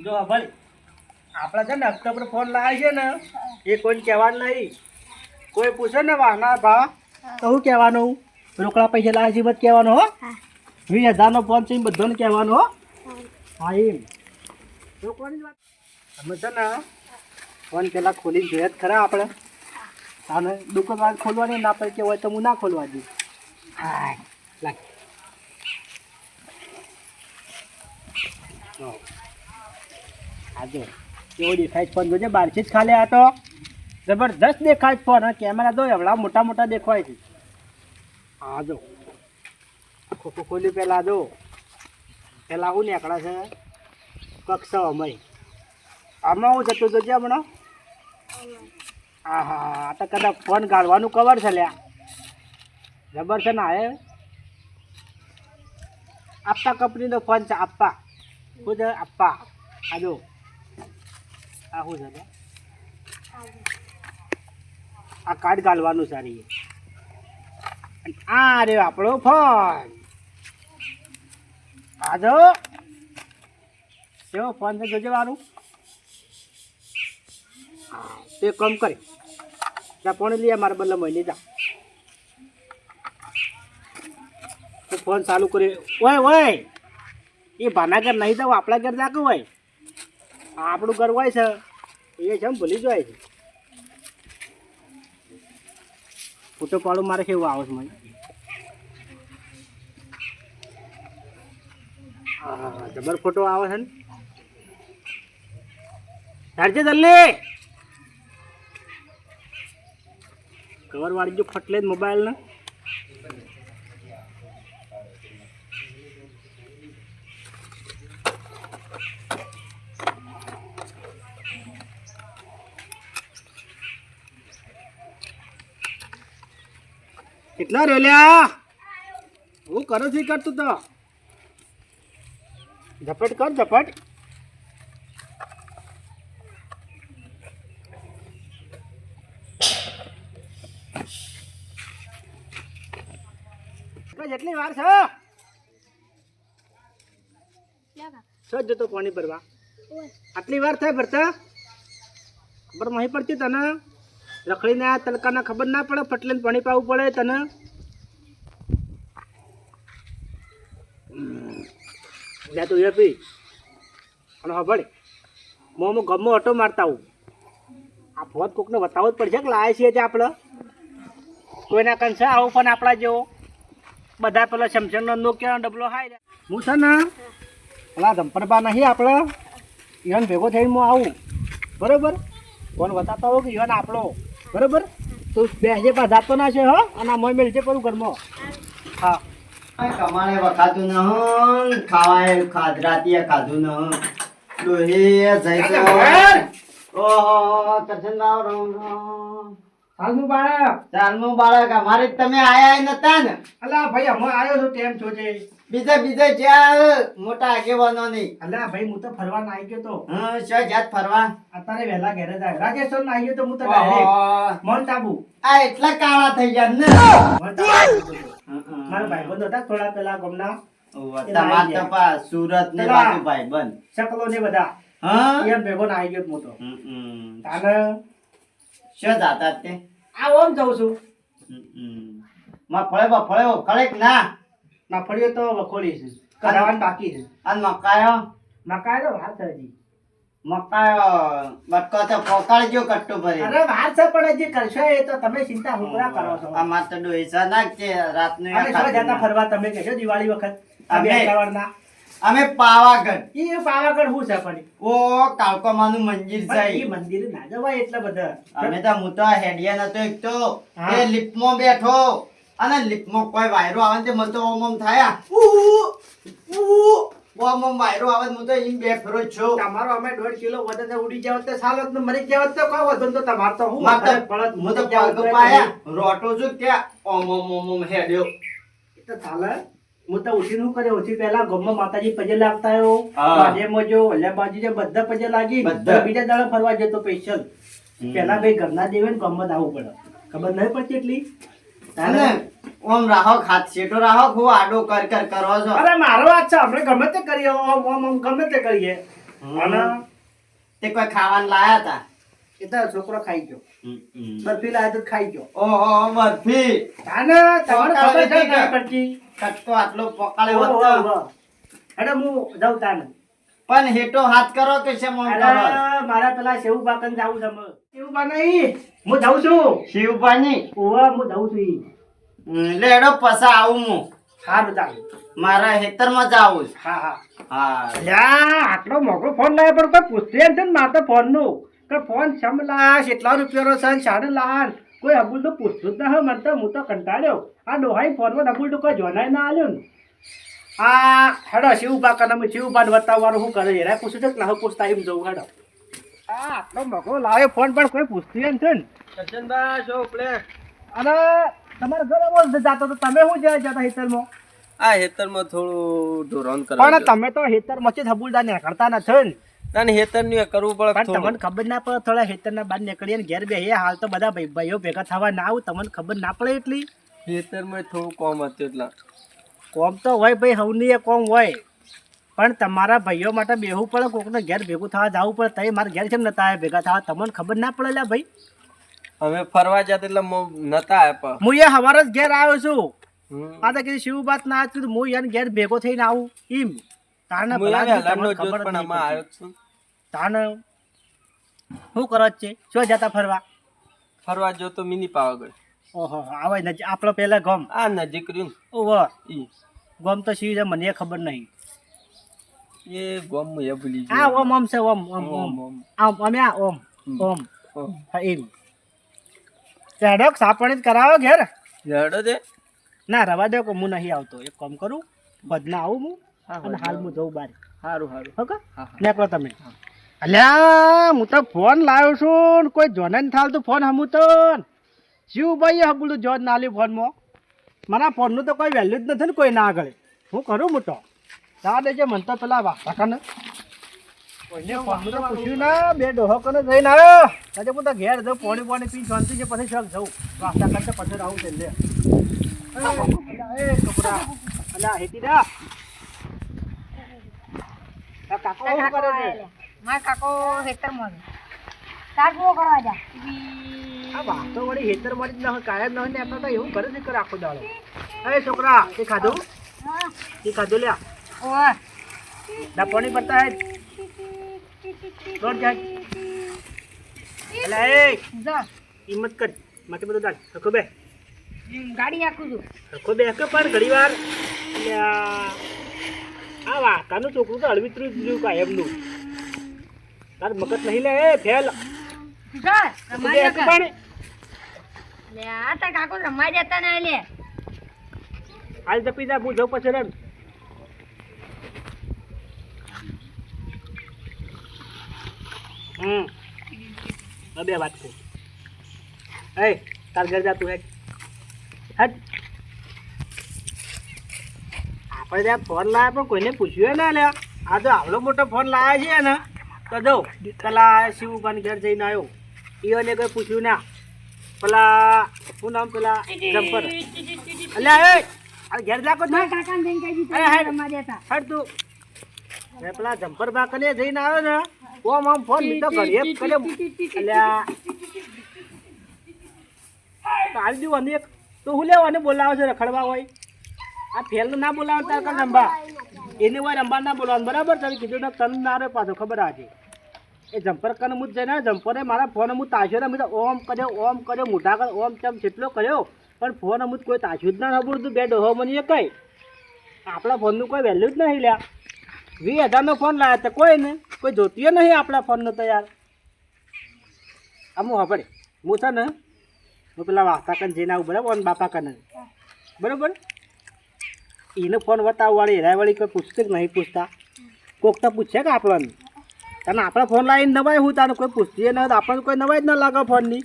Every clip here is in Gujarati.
જો ભાઈ આપણે છે ને હપ્તા પર ફોન લાવે છે ને એ કોઈ કહેવાનું નહીં. કોઈ પૂછે ને વાહના ભાવ તો શું કહેવાનું? રોકડા પૈસા લાવે છે બધું કહેવાનું હો. 20,000નો ફોન છે એ બધાને કહેવાનું હો. હા એમ રોકવાની જ વાત. અમે છે ને ફોન પહેલાં ખોલીને જોઈએ જ ખરા આપણે. અને દુકાન ખોલવાની ના પડે કે હોય તો હું ના ખોલવા દઉં. હા લાગ હા જો કેવો દેખાય ફોન જોજે બહારથી જ ખાલી આ તો જબરદસ્ત દેખાય ફોન. અને કેમેરા તો એવડા મોટા મોટા દેખાય છે. હા જો ખોખું ખોલ્યું પહેલાં જો પહેલાં આવું નીકળે છે કક્ષો અમે આમાં હું જતું જોજે હમણાં. હા હા આ તો કદાચ ફોન ગાળવાનું કવર છે લ્યા. જબર છે ને એ આપા કંપનીનો ફોન છે. આપા શું છે? આપા. આ જો આ શું છે? આ કાર્ડ ગાળવાનું સારી. આ રે આપણો ફોન. આ જો કેવો ફોન છે જોજે મારું. હા તે કામ કરી ત્યાં કોણે લઈએ મારા બદલે મળી જા. ફોન ચાલુ કરી ઓય ઓય એ ભાના ઘર નહીં જાવ આપણા ઘર જાતું હોય. આપણું ઘર હોય છે એ છે ભૂલી જાય છે. ફોટો પાડું મારે કેવું આવે છે મને. હા જબર ફોટો આવે છે ને ધારજે જલ્દી કવર વાળી જો ફટલે જ મોબાઈલ ને. કેટલા રેલ્યા હું કરો છું કરતું તો ઝપટ કર ઝપટ. જેટલી વાર છે સજ જતો પાણી ભરવા. આટલી વાર થાય ભરતા ખબર નહીં પડતી તને? રખડીને આ તડકાના ખબર ના પડે ફટલે પાણી પાવું પડે તને? જા તું એ પી અને ખબર હું ગમો ઓટો મારતા આવું. આ ફોન કોકને બતાવવો જ પડશે કે લાવે છીએ તે આપણે. કોઈના કંસે આવું પણ આપણા જેવો બધા પેલા સમસંગનો નોકિયાનો ડબલો હાય. હું છે ને પેલા ધંપરબા નહીં આપણે ઈવન ભેગો થઈને હું આવું બરાબર. ફોન બતાવતા હોઉં કે ઈવન આપણો બરાબર. તું બેસજે પા જાતો ના છે હો. અને આ મોય મેળજે પેલું ઘરમાં. હા કમાણે વખાતું ન ખાવાય ખાધરાતીએ ખાધું ન ડોહી જઈ ઓહો કરશનભાવ રામ રામ. હાલનું બાળક ચાલનું બાળક અમારે તમે આયા નતા ને? અલા ભાઈ અમે આવ્યો છું તેમ જોજે. બીજે જ્યાં મોટા આગેવાનો નહીં. અલા ભાઈ હું તો ફરવા ના આવી ગયો તો. શું જાત ફરવા? અત્યારે વહેલા ઘરે જાય રાજેશ્વર ના આવી ગયો તો હું તો ડાયરેક્ટ મોન્ટ આબુ. આ એટલા કાળા થઈ ગયા ને મોન્ટ આબુ મારા ભાઈબંધો હતા થોડા પેલા ગમના તમાર તો પા સુરત ને બાજુ ભાઈબંધ શકલો ને બધા હા એમ ભેગો ના આવી ગયો હું તો. તાને શું જાતા તે? આ ઓમ જઉં છું. માં ફળે ખડેક ના ના ફળ્યો તો વખોડી છે કરાવવાનું બાકી છે. અને મકાયો મકાઈ તો વાર છે હજી. મકાયો બટકો તો પોકાળજો કટ્ટુ ભરી. અરે વાર છે પણ હજી કરશો એ તો તમે ચિંતા હુકરા કરો છો. આ માર તો ડોઈસા નાખજે રાતનું અને શું જતા ફરવા તમે કહેજો દિવાળી વખત અમે સવારના અમે પાવાગઢ એ પાવાગઢ શું છે પણ ઓ કાળકોમાનું મંદિર પણ છે. ઈ મંદિર ના જવાય એટલે બધા. અમે તો હું તો હેડિયા નતો એક તો હા. એ લિફ્ટમાં બેઠો અને લિફ્ટમાં કોઈ વાયરો આવે ને મને તો ઓમ થાય ઓમ વાયરો આવે હું તો એમ બેફરો છું. તમારો અમે 1.5 કિલો વજન ઉડી જાવ તો સાલત ને મરી જાવ તો કોઈ વજન તો તમાર તો હું માર તો પડત હું તો પગ પાયા રોટો છું ત્યાં ઓમ હેડ્યો તો ચાલે. હું તો ઉઠીને શું કર્યો ઉઠી પહેલા ગામમાં માતાજી પજે લાગતા આવ્યો હા. મહાદેવમાં જો ઓલ્યાબાજી જે બધા પજે લાગી બધા. બીજા દાડે ફરવા જતો સ્પેશિયલ. પહેલા ભાઈ ઘરના દેવે ને ગામમાં જ આવવું પડે ખબર નહીં પડતી એટલી. અને ઓમ રાહો ખાત શેટો રાહો ખૂબ આડો કર કરો છો. અરે મારો વાત છે આપણે ગમે તે કરીએ ઓમ ગમે તે કરીએ અને તે કોઈ ખાવાનું લાયા હતા એ તો છોકરો ખાઈ ગયો બરફી લાવ્યો તો ખાઈ ગયો ઓહો બરફી તાને તમારે ખબર છે ના પડતી કટકો આટલો પકાળે ઓહો, વધતો ઓહો. અરે હું જાઉં તાને પણ હેઠો હાથ કરો કે છે મોં કરો અરે મારા પેલા સેવ બાકન જાવું છે અમે. સેવ નહીં હું જાઉં છું શિવભાઈ ઓવા હું જાઉં છું ઈ. લેડો પસા આવું હું સારું ચાલ મારા હેતરમાં જાવું છે. હા હા હા અલ્યા આટલો મોટો ફોન લાવ્યો પણ કોઈ પૂછતું એમ છે ને મારે તો ફોનનું કે ફોન સમ લાશ એટલા રૂપિયાનો છે ને સાડે લાખ કોઈ અબુલ તો પૂછતું જ ના હોય મને તો હું તો કંટાળ્યો આ ડોહાઈ ફોનમાં અબુલ તો કોઈ જોનાય ના આવ્યો ને આ હેડો શિવબા કને શિવબાને બતાવવાનું શું કરે એરા પૂછ્યું છે કે ના પૂછતા એમ જવું હેડો આ આટલો મોટો લાવ્યો ફોન પણ કોઈ પૂછતું એમ છે ને કરશનભાઈ શો પ્લે અને તમારા ઘરે બોલ જાતો તો તમે શું જાય જતા હેતરમાં આ હેતરમાં થોડું ઢોરણ પણ કરવા તમે તો હેતરમાંથી જ હબુલદાર નીકળતા નથી ને તને હેતરનું એ કરવું પડે પણ થોડું તમને ખબર ના પડે થોડા હેતરના બહાર નીકળીએ ને ઘેર બેહીએ હાલ તો બધા ભાઈઓ ભેગા થવા ના આવું તમને ખબર ના પડે એટલી હેતરમાં થોડું કોમ હતું એટલા કોમ તો હોય ભાઈ હવની એ કોમ હોય પણ તમારા ભાઈઓ માટે બેહવું પડે કોકને ઘેર ભેગું થવા જવું પડે તઈ મારા ઘેર છે નતા આવ્યા ભેગા થવા તમને ખબર ના પડે લ્યા ભાઈ અમે ફરવા જતા એટલે નતા આપ્યા હું એ હવારે જ ઘેર આવ્યો છું આ તો કીધું શિવ વાત ના હતી હું યાર ઘેર ભેગો થઈને આવું એમ તાને ભલા જ તમને ખબર જ પણ નહીં આમાં પડતી. આવ્યો છું તાને શું કરો છે શું જતા ફરવા ફરવા જો તો મિની પાવાગઢ ઓહો આવે નજીક આપણો પહેલા ગમ આ નજીક રહ્યું ઓહો ને ગમ તો શિવ છે મને ખબર નહીં એ ગોમ હું એ ભૂલી આ ઓમ ઓમ છે ઓમ ઓમ ઓમ આમ અમે આ ઓમ ઓમ હા એમ ચેડોક સાપણી જ કરાવો ઘેર હેડો દે ના રવા દો કે હું નહીં આવતો એક કામ કરું બદના આવું હું અને હાલ હું જઉં બાર સારું સારું ઓકે હા. નીકળો તમે અલ્યા હું તો ફોન લાવ્યો છું ને કોઈ જોને ને થાલ તો ફોન હમું તો શિવભાઈએ હબુલું જોન ના લ્યું ફોનમાં મારા ફોનનું તો કોઈ વેલ્યુ જ નથી ને કોઈ ના આગળ હું કરું મોટો તા દેજે મને તો પેલા વાસા કને કોઈને ફોનનું તો પૂછ્યું ના બે ડોહો કને જઈને આવ્યો આજે હું તો ઘેર જઉં પાણી પાણી પી શાંતિ છે પછી શોખ જઉં વાસા કરતા પછી આવું છે લે એ કપડા અલ્યા હેતી દા આ કાકો શું કરે છે મારા કાકો હેતરમાં છે. તાર પૂરો કરવા જા આ વાતો વળી હેતર મળી જ ન હોય કાયમ ન હોય ને આપણે તો એવું કરે છે કે આખો દાડો એ છોકરા તે ખાધું તે ખાધું લ્યા ઓય ના પાણી પડતા હે રોડ જાય અલા એ જા હિંમત કર માથે બધું દાલ હરખો બે ગાડી આખું છું હરખો બે હકે પણ ઘડી વાર અલ્યા આ વાતાનું છોકરું તો હળવીતરું જ રહ્યું કાયમનું તાર મગજ નહીં લે એ ફેલ જા હરખો બે રમાઈ હકે પણ લે આ તાર કાકો રમાઈ જતા ને લે હાલ જપી જા હું જાઉં પછી રન બે વાત કહું એ તાર ઘર જા તું હેડ હેડ આપણે ત્યાં ફોન લાવ્યા પણ કોઈને પૂછ્યું ના લ્યા આ તો આવડો મોટો ફોન લાવ્યા છે ને તો જો પેલા શિવભાઈ ઘર જઈને આવ્યો ઈઓને કોઈ પૂછ્યું ના પેલા શું નામ પેલા જમ્પર અલ્યા એ આ ઘેર જા કો મારા કાકાને જઈને કહી દીધું અરે હેડ. રમવા દેતા હટ તું એ પેલા જમ્પર બાકને જઈને આવ્યો ને ઓમ આમ ફોન લીધો ઘડીએ કર્યો અલ્યા કાલ જેવું અને એક તો હું લેવા અને બોલાવે છે રખડવા હોય આ ફેલનું ના બોલાવે તાર કાલ રંબા એને હોય રંબા ના બોલાવાનું બરાબર તમે કીધું ને તને ના રે પાછો ખબર આજે એ જમ્પર કને હું જઈને જમ્પરે મારા ફોન હું તાશ્યો ને મેં ઓમ કર્યો મોઢા કર ઓમ ચમ જેટલો કર્યો પણ ફોન અમુક કોઈ તાશ્યું જ ના ખબર તું બે ડોહો મને એ કઈ આપણા ફોનનું કોઈ વેલ્યુ જ નહીં લ્યા 20,000નો ફોન લાવ્યા તો કોઈ ને કોઈ જોતીએ નહીં આપણા ફોનનો તો યાર આમ હું છે ને હું પેલા વાસા કને જઈને આવું બરાબર અને બાપા કને બરાબર એને ફોન બતાવવાળી હેરાવાળી કોઈ પૂછते કે નહીં પૂછતા કોક તો પૂછે કે આપણને તને આપણા ફોન લાવીને નવાય હું તારે કોઈ પૂછતીએ ન આપણને કોઈ નવાય જ ના લાગે ફોનની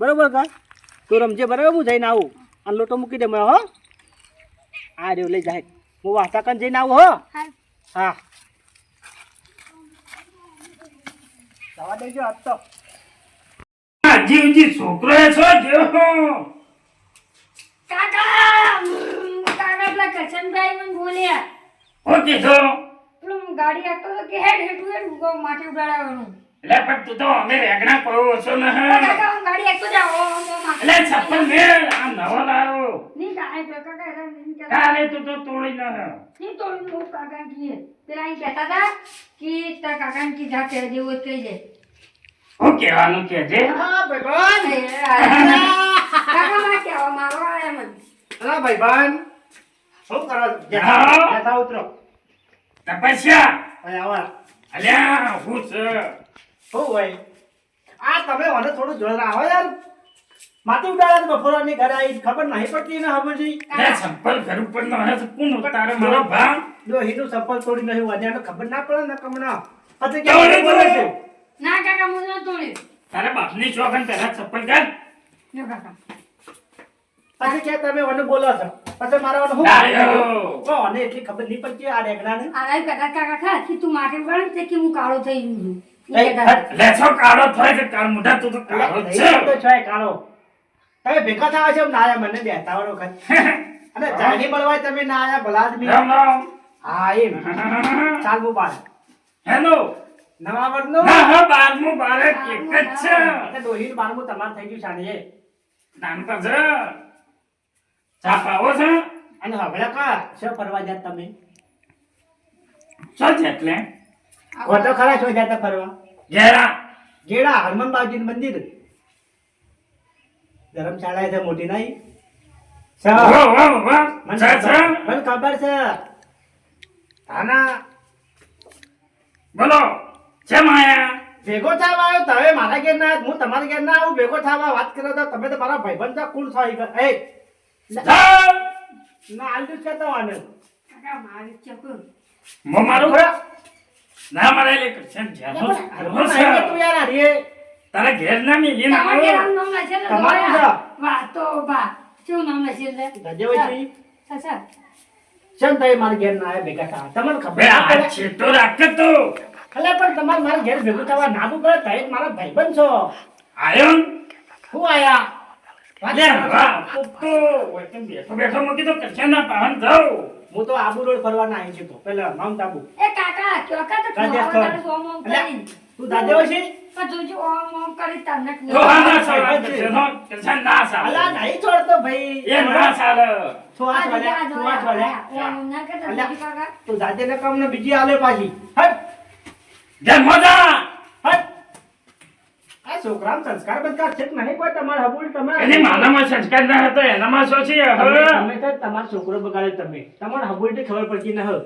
બરાબર કા તું રમજે બરાબર હું જઈને આવું અને લોટો મૂકી દે મેં હો આ રહ્યો લઈ જાય હું વાસા કને જઈને આવું હો હા જવા દેજો આજ તો જીવજી છોકરો છો જો કાકા કાકા પેલા કરશનભાઈ મને બોલ્યા ઓકે છો પેલું ગાડી આપતો તો કે હેડ હેડ હેડ ઉગો માટી ઉડાડવાનું એટલે પણ તું તો અમે રેગણા પડો છો ને કાકા હું ગાડી આપતો જાઓ એટલે છપ્પન મેળ આ નવો લાવ્યો ની કાઈ તો કાકા એરા ની કે કાલે તું તો તોડી ન ની તો હું કાકા કીએ પેલા અહીં કહેતા હતા કે તાર કાકા ને કી જા કે જેવું જ કહી દે હું કહેવાનું કે છે હા ભાઈબંધ કાકા માં કેવા મારો આયા મને અલા ભાઈબંધ શું કરો હા. બેઠા ઉતરો તપસ્યા અહીં આવો અલ્યા હું છે શું હોય આ તમે મને થોડું જોર આવો યાર માટી ઉડાડે બપોરની ઘરે આવી ખબર નહીં પડતી ને હબુજી લે સંપલ ઘર ઉપર નો હે કોણ ઉતારે મારો ભાવ ડોહીનું ચપ્પલ તોડી નહીં વાજ્યા ખબર ના પડે ને કમણા પછી તોડી કેવું બોલે છે ના કાકા મને ન તોડ્યું તારે બાપની ચોખન પહેલા ચપ્પલ કાઢ જો કાકા પછી કે તમે મને બોલો છો પછી મારા મને ડાયો. હું મને એટલી ખબર નહીં પડતી આ રેગડાને આરાઈ કાકા કાકા ખા કે તું માટી ઉડાડ તે કે હું કાળો થઈ ગયો છું એ, ઈ કહેતા હતા. લે છો કાળો થાય કે કાળ મોઢા તું તો કાળો જ છે તો છે કાળો તમે ભેગા થવા છે ના આયા મને બેઠા વાળો વખત અને જાણી મળવા તમે ના આયા ભલા આદમી રામ રામ હા એમ ચાલ હું બાર હેલો નવા વર્ષનો ના હા બારમું બારે એક જ છે એટલે ડોહીનું બારમું તમારે થઈ ગયું સાને નાનતા છે ચા પાવો છે અને હવે કા શું ફરવા જાત તમે શું છે એટલે ખોટો ખરા છો જાતા ફરવા ઘેરા ગેડા હનુમાન બાવજીનું મંદિર ધર્મશાળા છે મોટી નહીં વાહ વાહ વાહ મને છે છે ખબર છે આના બોલો છે માયા ભેગો થવા આવ્યો તમે મારા ઘેર ના આવ્યા, હું તમારા ઘેર ના આવું ભેગો થવા વાત કરો તો તમે તો મારા ભાઈબંધ છો કુલ છો એ જાઓ. ના આલુ છે તો આને કાકા મારી ચકુ મો મારું ના મારે લે કરશન હનુમાન જાનો આવી ગયા તું યાર હારીએ. તારા ઘેર ના મિલી ના તમારે આમ નામ લખે છે તમારું છે. વાહ તો વાહ શું નામ લખે છે ધજવજી સસા કેમ તમે મારા ઘેર ના આવ્યા ભેગા થવા તમને ખબર બે ના આ પડે? છેટો રાખ તો અલે પણ તમારે મારા ઘેર ભેગું થવા નાગું પડે તમે જ મારા ભાઈબંધ છો આયો હું આયા વાત લે કરો છો? વાહ તો ઓય બેઠો બેઠો મૂકી તો કરશન ના પાવન જાવ હું તો આબુ રોડ ફરવાના આવી છું તો પેલા માઉન્ટ આબુ એ કાકા ક્યો કા તો રાજસ્થાન. ખાવા ઓમ ઓમ અલ્યા, કરી તું દાદેવજી પણ તું જો ઓમ ઓમ કરી તમને તો હા ના સાલા કરશન કરશન ના અલા સાલા નહીં છોડતો ભાઈ એ ના સાલા સુવાસ વાળા સુવાસ વાળા ઓમ ના કરતા અલ્યા. કાકા તું દાદે ને કામ ને બીજી આલે પાછી હટ જય મજા હટ આ છોકરાનો સંસ્કાર બંધકાર છે કે નહીં કોઈ તમારે હબુલ તમારે એની માનામાં સંસ્કાર ના હતો એનામાં શું છે હવે તમે તો તમારો છોકરો બગાડે તમે તમારે હબુલ થી ખબર પડતી ન હો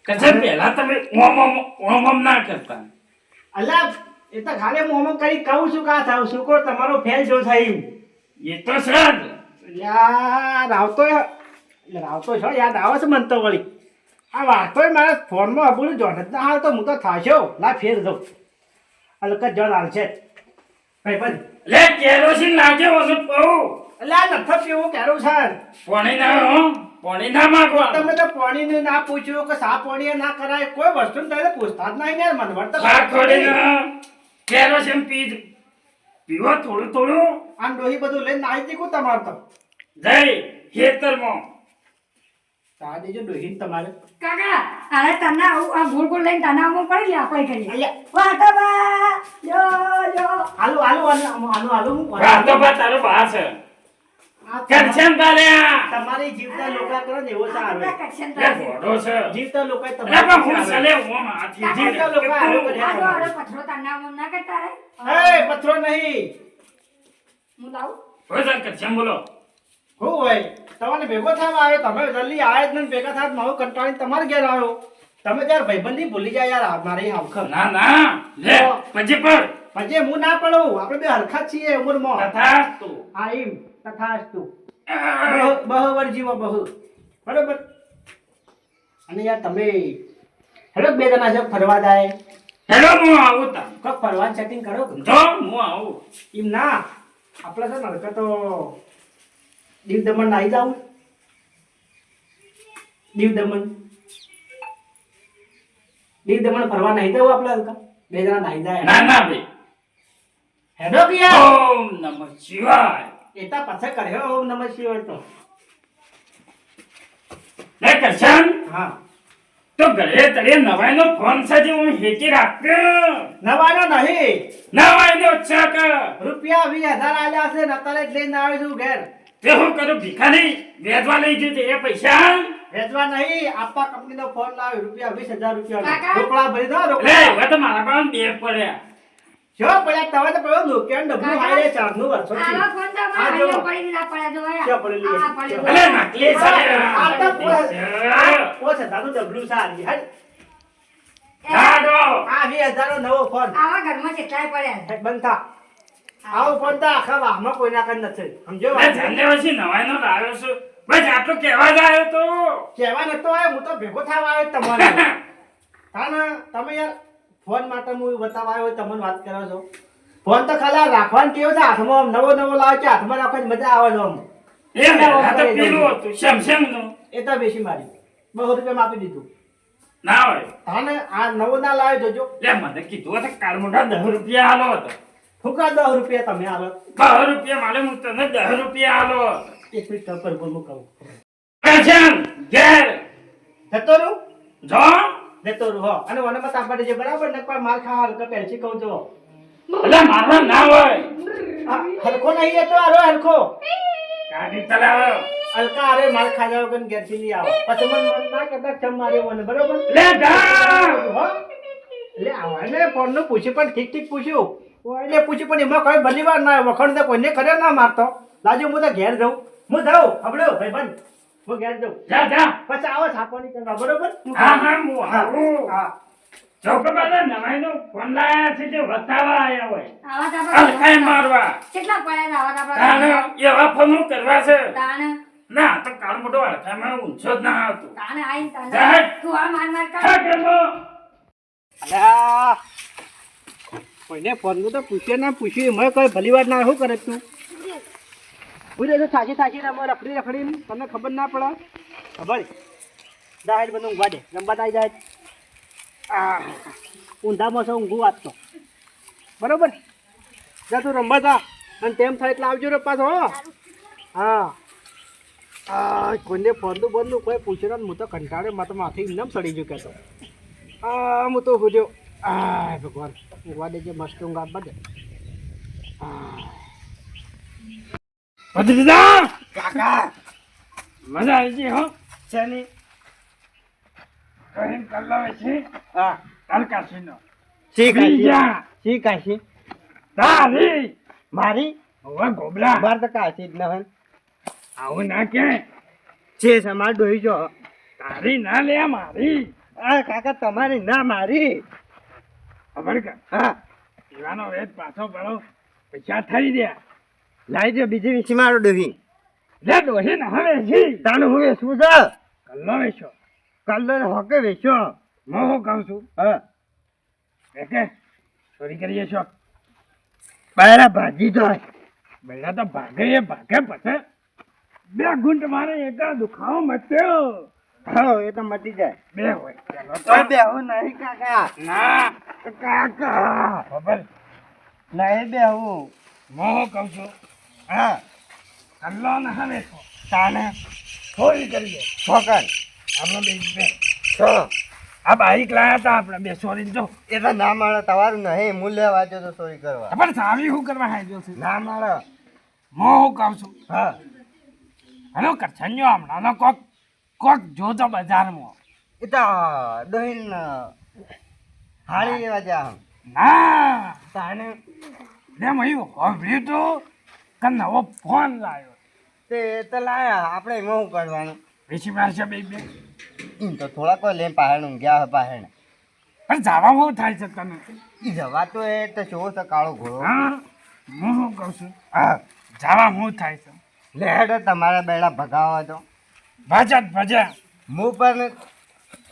કરશન પહેલા તમે ઓમ ઓમ ના કરતા અલ્યા એ તો ખાલી મોમો કરી કહું છું કા થાવ છોકરો તમારો ફેલ જો થાય એ તો સર યાર આવતો છો યાદ આવે છે મન તો વળી આ વાતો મારા ફોનમાં હબુલ જોડ જ ના તો હું તો થાશો લા ફેર દઉં અલક જળ આવશે ભાઈ બંધ લે કેરોસીન લાગે ઓનું પાઉ અલ્યા નફત કેવું કેરું છે પાણી ના હો પાણી ના માંગવા તમે તો પાણીને ના પૂછ્યું કે સા પાણી ના કરાય કોઈ વસ્તુ તમે પૂછતા જ નહીં ને મને વર્ત શાક ખોડી ના કેરોસીન પીવો થોડું થોડું આમ ડોહી બધું લઈને આવી દીકું તમારે તો જઈ ખેતરમાં સા દેજો ડોહી તમારે કાકા અરે તને આ ગોળ ગોળ લઈને તનાવમાં પડી લે આપણે કરીએ અલ્યા વાહ તો વાહ જો જો હાલો હાલો હાલો હું વાતો બા તારો બા છે આ કરશન ગાલ્યા તમારી જીવતા લોકો કરો ને એવો સારો આપણા કક્ષન લે ઘોડો છે જીવતા લોકો અરે પણ હું ચલે ઓમ આથી જીવતા લોકો હારો કર્યા આ તો અરે પથરો તનાવમાં ના કરતા રે એ પથરો નહીં હું લાવું હોય સર કરશન બોલો હું હોય તમારે ભેગો થવા આવ્યો તમે જલ્દી આયા જ નહીં ભેગા થાત મારું કંટાળી તમારે ઘેર આવ્યો તમે ત્યારે ભાઈબંધી ભૂલી જાય યાર મારી આવખર ના ના લે પછી પર પછી હું ના પડું આપણે બે હરખા જ છીએ ઉંમરમાં તથાસ્તુ હા એમ તથાસ્તુ બહુ જીવો બહુ બરોબર અને યાર તમે હેડો બે જણા છે ફરવા જાય હેલો હું આવું તા કોક ફરવાનું સેટિંગ કરો જો હું આવું એમ ના આપણે છે ને હરકત તો દીવ દમણ નાહી જાવ દીવ દમણ ફરવા નાહી જાવ આપણે હરકત બે જણા નાહી જાય ના ના ભાઈ હેડો કે યાર ઓમ નમઃ શિવાય એતા પાછા કર્યો ઓમ નમઃ શિવાય તો લે કરશન હા તો ઘરે તળે નવાઈનો ફોન સાથે હું હેકી રાખ્યો. નવાનો નહીં. નવાઈનો ચક. રૂપિયા 20,000 આલ્યા છે ને અત્યારે જ લઈને આવ્યો છું ઘેર. તે હું કરું ભિખારી વેચવા લઈ જજો એ પૈસા. વેચવા નહીં, આપવા કંપનીનો ફોન લાવ્યો. રૂપિયા 20,000 રૂપિયા કાકા. રોકડા ભરી દો, લે રોકડા. હવે તો મારા પાસે બે પડ્યા. જો પડ્યા તમે તો પડ્યો નોકિયાનું ડબલું કાકા. હારે ચારનું વર્ષોથી. આવા ફોન તો આ મને જો. અહીંયા પડી ના પડ્યા જો ક્યાં પડેલી છે? આ પડી અલે નકલી છે. આ તો પોચ હજારનું ડબલું છે હારી. હાલ. લાડો. આ 20,000 નો નવો ફોન. આવા ઘરમાં કેટલાય પડ્યા બંધ થા. આવો ફોન તો આખા વાહમાં કોઈના કન નથી. સમજો લે ધન્યવાદ નવાઈનો લાવ્યો છું. બસ આટલું કહેવા જ આવ્યો તો. કહેવા નતો આવ્યો, હું તો ભેગો થવા આવ્યો તમારે. તાના તમે યાર ફોન માટે હું બતાવવા આવ્યો, તમને વાત કરો છો. ફોન તો ખાલી રાખવાનું કેવું છે હાથમાં, આમ નવો નવો લાવે છે હાથમાં રાખવાની મજા આવે છે આમ. એ આ તો પેલું હતું સેમસંગનું. એ તો બેસી મારી 200 રૂપિયામાં આપી દીધું. ના હોય. તાને આ નવો ના લાવે જોજો. લે મને કીધું હતું કાળ મોઢા 10 રૂપિયા આલો હતો. ફૂકા 10 રૂપિયા તમે આલો. 10 રૂપિયા માલે હું તને 10 રૂપિયા આલો. એક મિનિટ પર હું કહું. પેશન ઘેર જતો રહું જો. જતો રહું હો. અને મને મત આપવા દેજે બરાબર ને, કોઈ માર ખાવા હલકા પહેરથી કહું છો. એટલે મારવા ના હોય. આ હલકો નહીં એ તો આરો હલકો. ગાડી ચલાવો. હલકા અરે માર ખા જાવ કે ઘેરથી નહીં આવો. પછી મને મન ના કરતા ચમ માર્યો મને બરાબર. લે જા. હો? એટલે આવાને ફોનનું પૂછ્યું પણ ઠીક ઠીક પૂછ્યું. એટલે પૂછ્યું પણ એમાં કોઈ ભલી વાર ના વખણ તો કોઈને કર્યો ના મારતો. લાજો હું તો ઘેર જાઉં. હું જાઉં હબળો ભાઈબંધ. હું ઘેર જાઉં. જા જા. પછી આવો છાપવાની કરવા બરોબર. હા હા હું આવું. હા. ચોકબાજા નવાઈનો ફોન લાયા છે જે બતાવવા આયા હોય. આવા તો હલકાઈ મારવા. કેટલા પડ્યા છે આવા તો તાણ એવા ફોન કરવા છે. તાણ ના તો કાળ મોટો હલકાઈમાં ઊંચો જ ના આવતું. તાણ આઈને તાણ જાહેર. તું આ માર કર હા કેમો? અલ્યા કોઈને ફોનનું તો પૂછ્યું ના પૂછ્યું મેં કોઈ ભલી વાર ના શું કરે તું પૂછે તો સાચી સાચી રમો રખડી રખડીને તમને ખબર ના પડે ખબર જાહેર બધું ઊંઘવા દે રમવા આવી જાય ઊંધામાં છે ઊંઘું વાંચતો બરોબર જા તું રમવા જા અને તેમ થાય એટલે આવજો રે પાછો હો હા કોઈને ફોનનું બંધનું કોઈ પૂછ્યું ને હું તો કંટાળે મારે માથે ઇનામ સડી ગયું કહેતો હું તો પૂછ્યો ભગવાન ઊંઘવા દેજે મસ્ત ઊંઘ આપવા દે ભત્રીજા કાકા મજા આવી ગઈ હો શેની કહીને કલાવે છે હા કાલકાશીનો ઠીક બીજા ઠીક છે તારી મારી હવે ગોબરા બાર તો કાશી જ ન આવું ના કે છે સમાજ ડોહી જો તારી ના લે મારી કાકા તમારી ના મારી ખબર કે હા પીવાનો વેદ પાછો પડો પૈસા થઈ ગયા લાવી દો બીજી વીસી મારો ડોહી લે ડોહી ને હવે જી તાનું હું વેચવું છે કલ્લો વેચો કલર હોકે વેચો હું શું કહું છું હા કે ચોરી કરીએ છો બાયરા ભાજી તો બેડા તો ભાગે એ ભાગે પછી બે ગુંટ મારે એક દુખાવો મચ્યો હા એ તો મટી જાય બે હોય પેલો તો કોઈ બેહું નહીં કાકા ના કાકા ખબર નહીં બેહું હું શું કહું છું હા કલ્લો ને હવે છો તાને ચોરી કરીએ ફોકન આપણે બે છો આ બાઈક લાયા હતા આપણે બે ચોરી જો એ તો ના મળે તમારું નહીં મૂલ્ય વાંચો તો ચોરી કરવા પણ સાવી શું કરવા હાજર છે ના મળે હું શું કહું છું હા હલો કરછન્યો હમણાંનો કોક કોક જોતો બજારમાં એ તો દોહીન હાળી લેવા જા ના તાને લે મયું હોભળ્યું તું કે નવો ફોન લાવ્યો તે તો લાયા આપણે એમાં શું કરવાનું બેસી મારશે બે બે એમ તો થોડા કોઈ લઈને પાહેણ ઊંઘ્યા હોય પાહેણ પણ જવા બહુ થાય છે તને એ જવા તો એ તો જોવો છે કાળો ઘોડો હા હું શું કહું છું હા જવા શું થાય છે લેડો તમારા બેડા ભગાવો તો ભજત ભજે હું પણ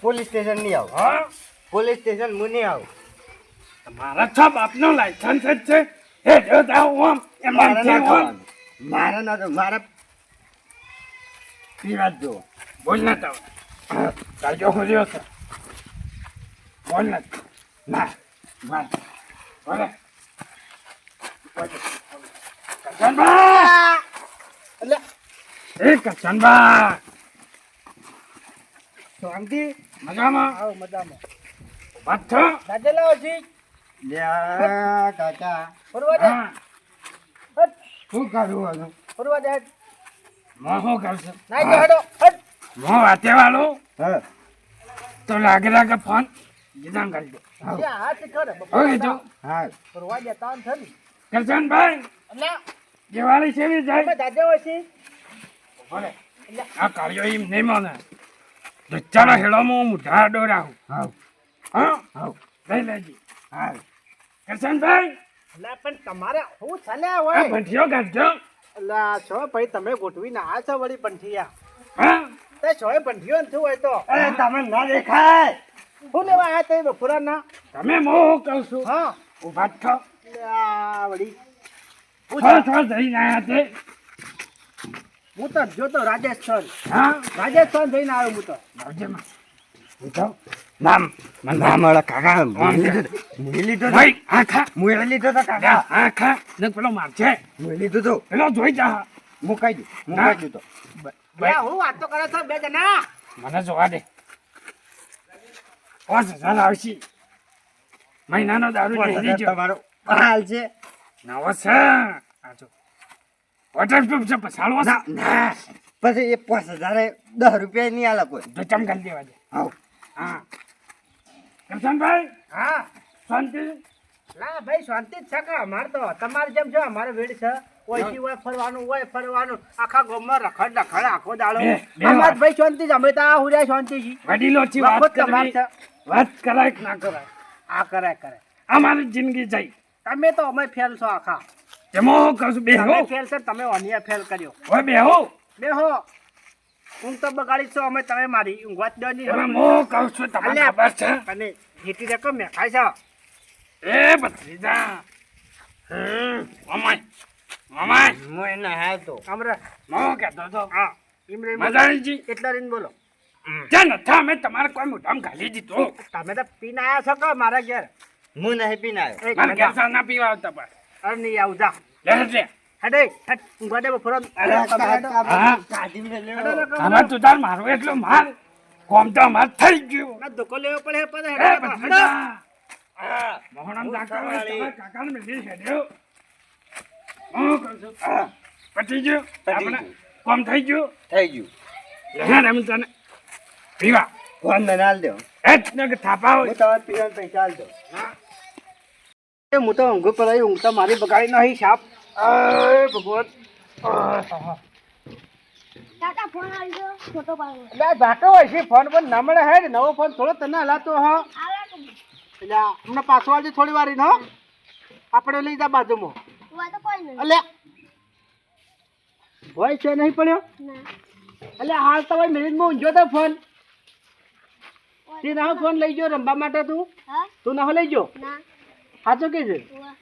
પોલીસ સ્ટેશન નહીં આવું હા પોલીસ સ્ટેશન હું નહીં આવું મારા છ બાપનો લાયસન્સ જ છે એ જોતા હું આમ એ મારે માનથી ના હું આમ. જવાનું. મારે ના તો મારે પીવા જ જુઓ બોલ ના તો કાજો ખોલ્યો છે બોલ ના ના બોલ બોલે કચનબા એ કચનબા શાંતિ મજામાં આવો મજામાં વાત છો દાદા લાવો છી લ્યા કાકા ફરવા દે હા હટ શું કરું હવે ફરવા દે હટ મો શું કરશે નાઈ જો હટો હટ મો વાતે વાળો હા તો લાગે કે ફોન જીદાન કરી દો જે હાથ કર હો કીધું હા ફરવા દે તાન છે ને કરશનભાઈ અલ્યા દિવાળી સેવી અમે જાય દાદા હોય છે ભલે આ કાર્યો એમ નહીં મને દચ્ચાના હેળોમાં મુઢા ડોરાવું હા હા હા લઈ લેજી હા કરશનભાઈ અલ્યા પણ તમારે હું ચાલ્યા આ હોય ભઠિયો કાઢજો અલ્યા છો ભાઈ તમે ગોઠવી ના છો વળી પંઠિયા હા તે છોય પંઠિયો ને શું હોય તો અરે તમે ના દેખાય શું લેવા આયા તે બપોરના તમે મો કહું છું હા ઉભા જ છો અલ્યા વળી જઈને આવ્યા તે હું તો જોતો રાજસ્થાન હા રાજસ્થાન જઈને આવ્યો હું તો આવજેમાં ઉઠો નામ ના મળે કાકા મુઈ લીધો ભાઈ આખા મુઈ લીધો તો કાકા આખા ને પેલો મારશે મુઈ લીધું તો પેલો જોઈ જા મુકાઈ દીધું તો બે હું વાતો કરો છો બે જણા મને જોવા દે 5000 આવશે મહિનાનો દારૂ લઈ લીજો તમારો હાલ છે નવો છે આજો વોટરપ્રૂફ છે પસાડવો છે ના ના પછી એ 5000 10 રૂપિયા નહીં આલે કોઈ તો ચમકાલ દેવા દે આવ હા કરશનભાઈ હા શાંતિ ના ભાઈ શાંતિ જ છે કે અમારે તો તમારે જેમ છે અમારે વેડ છે ઓયથી હોય ફરવાનું આખા ગામમાં રખડ આખો દાડો બે અમારે વાત. ભાઈ શાંતિ જ અમે તો આ હુર્યા શાંતિ છે વડીલોથી વખત વાત તમારે કરવી છે. વાત કરાય કે ના કરાય આ કરે અમારી જિંદગી જઈ તમે તો અમે ફેલ છો આખા એમાં હું કહું છું બેહો તમે ફેલ છે તમે અનિયા ફેલ કર્યો ઓય બેહો બેહો ઊંઘ તો બગાડી છો અમે તમે મારી ઊંઘવા જ દો નહીં એમાં હું કહું છું તમને અલ્યા. ખબર છે અને હીટી રકમ મેં ખાય છે એ ભત્રીજા મમાય મમાય મુઈ ના હાલ તો અમરે મો કહેતો તો હા ઇમરે મજાણીજી એટલા રીન બોલો જ્યાં નથી અમે તમારે કોઈ મોઢામાં ઘાલી દીધો તમે તો પીને આયા છો કે મારા ઘેર હું નહીં પીને આવ્યો એક મારે મિનિટ. ઘેર સા ના પીવા આવતા પણ અરે નહીં આવું જા લે લે હડે હટ ઊંઘવા દે બપોર હા. આમાં તું તાર મારો એટલો માર કોમ તો અમાર થઈ ગયું ધોકો લેવો પડે પણ એ હેડો હેડો. ભત્રીજા મોહનમ દાખલ હોય તમારા કાકાને મેલી છેડ્યો હું કહું છું પતી ગયું આપણે કોમ થઈ ગયું થઈ ગયું લહેર એમ તને પીવા ફોન મને હાલ દો એ જ ને કે થાપા હોય હું તમારે પીવાના પૈસા હાલ દો એ હું તો ઊંઘ પર ઊંઘ તો મારી બગાડી નહીં સાપ ભગવાન કાકા ફોન આવી ગયો ફોટો પાડો એટલે આ ઝાટો હોય છે ફોન પણ ના મળે હેડ નવો ફોન થોડો તને હલાતો હા આવે કે એટલે હમણાં પાછો આવજે થોડી વાર નો આપણે લઈ જા બાજુમાં તું તો કોઈ નહીં એટલે હોય છે નહીં પડ્યો ના એટલે હાલ તો ભાઈ મિનિટમાં ઊંઝો તો ફોન તે ના ફોન લઈ ગયો રમવા માટે હા તું ના લઈ ગયો ના સાચું કે છે ઉવા.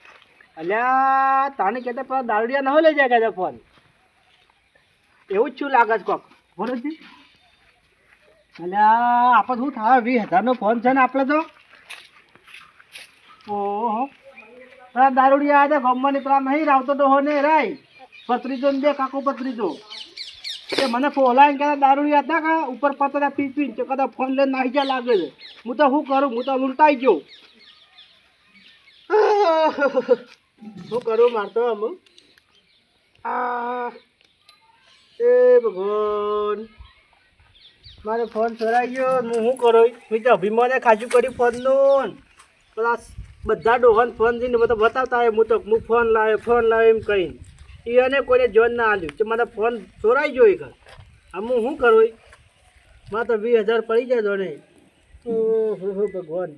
અલ્યા તાને કહેતા પેલા દારૂડિયા ના લઈ જાય કે ફોન એવું જ શું લાગે છે કોક બોલો છે અલ્યા આપણે શું થાય 20,000 ફોન છે ને આપણે તો ઓહો પેલા દારૂડિયા આવ્યા ગામમાં ની પેલા નહીં રાવતો તો હો ને રાય પત્રીજો ને બે કાકો પત્રીજો એ મને ફોલાઈને કહેતા દારૂડિયા હતા કે ઉપર પતરા પી પીને તો કદાચ ફોન લઈને નાહી જા લાગે છે હું તો શું કરું હું તો લૂંટાઈ ગયો શું કરું મારતો આમ એ ભગવાન મારો ફોન ચોરાઈ ગયો હું શું કરું મેં તો અભિમાને ખાસું કર્યું ફોનનું પેલા બધા ડોહન ફોન જઈને બધા બતાવતા હોય હું ફોન લાવ્યો એમ કહીને એને કોઈને જોન ના આલ્યું કે મારો ફોન ચોરાઈ ગયો એક આમ હું શું કરું મારે તો 20,000 પડી જાય જોને ઓહો ભગવાન